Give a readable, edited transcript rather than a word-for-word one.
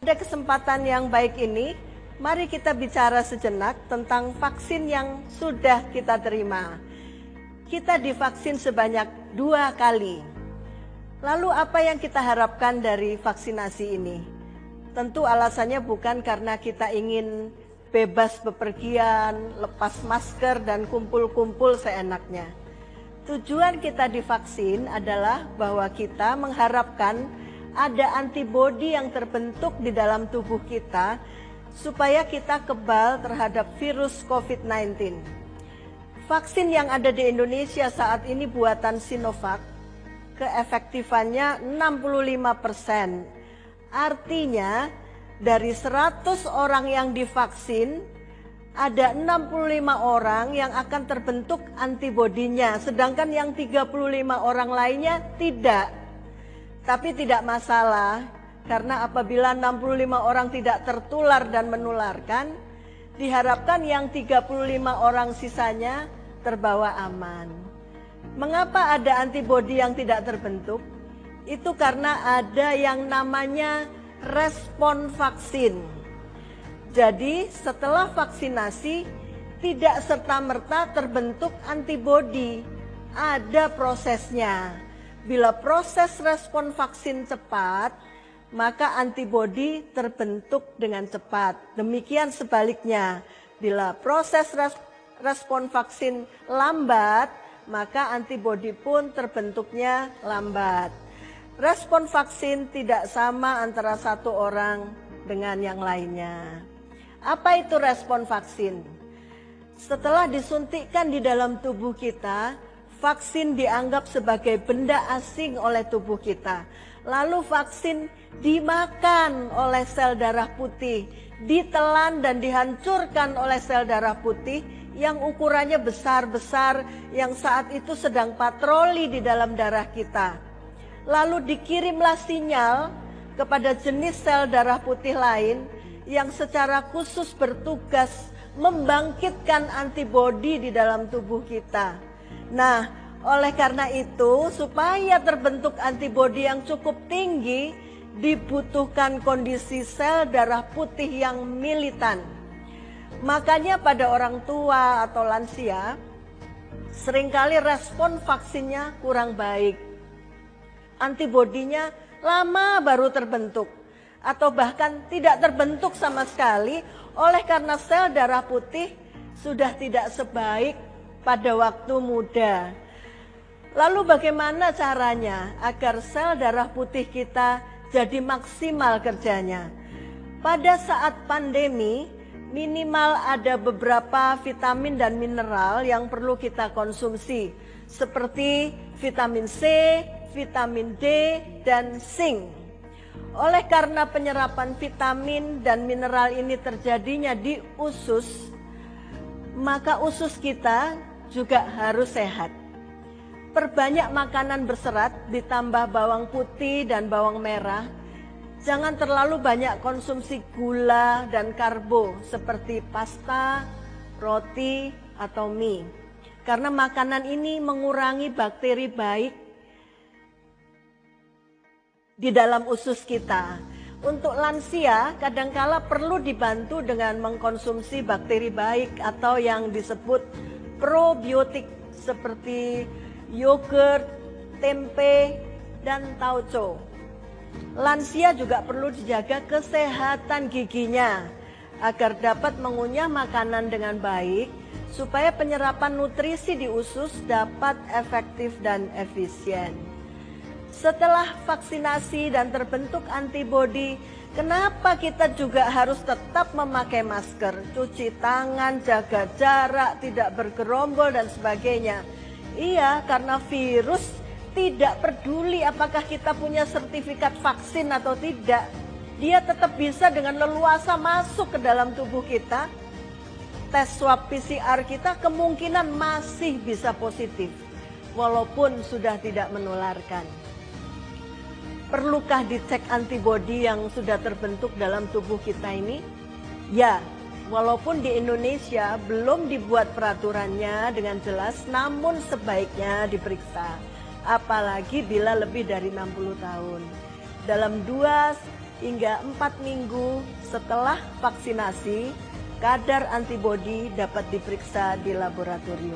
Pada kesempatan yang baik ini, mari kita bicara sejenak tentang vaksin yang sudah kita terima. Kita divaksin sebanyak 2 kali. Lalu apa yang kita harapkan dari vaksinasi ini? Tentu alasannya bukan karena kita ingin bebas bepergian, lepas masker dan kumpul-kumpul seenaknya. Tujuan kita divaksin adalah bahwa kita mengharapkan ada antibodi yang terbentuk di dalam tubuh kita supaya kita kebal terhadap virus COVID-19. Vaksin yang ada di Indonesia saat ini buatan Sinovac, keefektifannya 65%. Artinya dari 100 orang yang divaksin, ada 65 orang yang akan terbentuk antibodinya, sedangkan yang 35 orang lainnya tidak. Tapi tidak masalah, karena apabila 65 orang tidak tertular dan menularkan, diharapkan yang 35 orang sisanya terbawa aman. Mengapa ada antibodi yang tidak terbentuk? Itu karena ada yang namanya respon vaksin. Jadi setelah vaksinasi tidak serta-merta terbentuk antibodi, ada prosesnya. Bila proses respon vaksin cepat, maka antibodi terbentuk dengan cepat. Demikian sebaliknya, bila proses respon vaksin lambat, maka antibodi pun terbentuknya lambat. Respon vaksin tidak sama antara satu orang dengan yang lainnya. Apa itu respon vaksin? Setelah disuntikkan di dalam tubuh kita, vaksin dianggap sebagai benda asing oleh tubuh kita. Lalu vaksin dimakan oleh sel darah putih, ditelan dan dihancurkan oleh sel darah putih yang ukurannya besar-besar, yang saat itu sedang patroli di dalam darah kita. Lalu dikirimlah sinyal kepada jenis sel darah putih lain yang secara khusus bertugas membangkitkan antibodi di dalam tubuh kita. Nah, oleh karena itu, supaya terbentuk antibodi yang cukup tinggi, dibutuhkan kondisi sel darah putih yang militan. Makanya pada orang tua atau lansia, seringkali respon vaksinnya kurang baik. Antibodinya lama baru terbentuk, atau bahkan tidak terbentuk sama sekali, oleh karena sel darah putih sudah tidak sebaik pada waktu muda. Lalu bagaimana caranya agar sel darah putih kita jadi maksimal kerjanya? Pada saat pandemi, minimal ada beberapa vitamin dan mineral yang perlu kita konsumsi, seperti vitamin C, vitamin D, dan zinc. Oleh karena penyerapan vitamin dan mineral ini terjadinya di usus, maka usus kita juga harus sehat. Perbanyak makanan berserat ditambah bawang putih dan bawang merah. Jangan terlalu banyak konsumsi gula dan karbo seperti pasta, roti, atau mie. Karena makanan ini mengurangi bakteri baik di dalam usus kita. Untuk lansia, kadangkala perlu dibantu dengan mengkonsumsi bakteri baik atau yang disebut probiotik seperti yogurt, tempe, dan tauco. Lansia juga perlu dijaga kesehatan giginya agar dapat mengunyah makanan dengan baik supaya penyerapan nutrisi di usus dapat efektif dan efisien. Setelah vaksinasi dan terbentuk antibodi, kenapa kita juga harus tetap memakai masker, cuci tangan, jaga jarak, tidak bergerombol dan sebagainya? Iya, karena virus tidak peduli apakah kita punya sertifikat vaksin atau tidak. Dia tetap bisa dengan leluasa masuk ke dalam tubuh kita. Tes swab PCR kita kemungkinan masih bisa positif, walaupun sudah tidak menularkan. Perlukah dicek antibodi yang sudah terbentuk dalam tubuh kita ini? Ya, walaupun di Indonesia belum dibuat peraturannya dengan jelas, namun sebaiknya diperiksa. Apalagi bila lebih dari 60 tahun. Dalam 2 hingga 4 minggu setelah vaksinasi, kadar antibodi dapat diperiksa di laboratorium.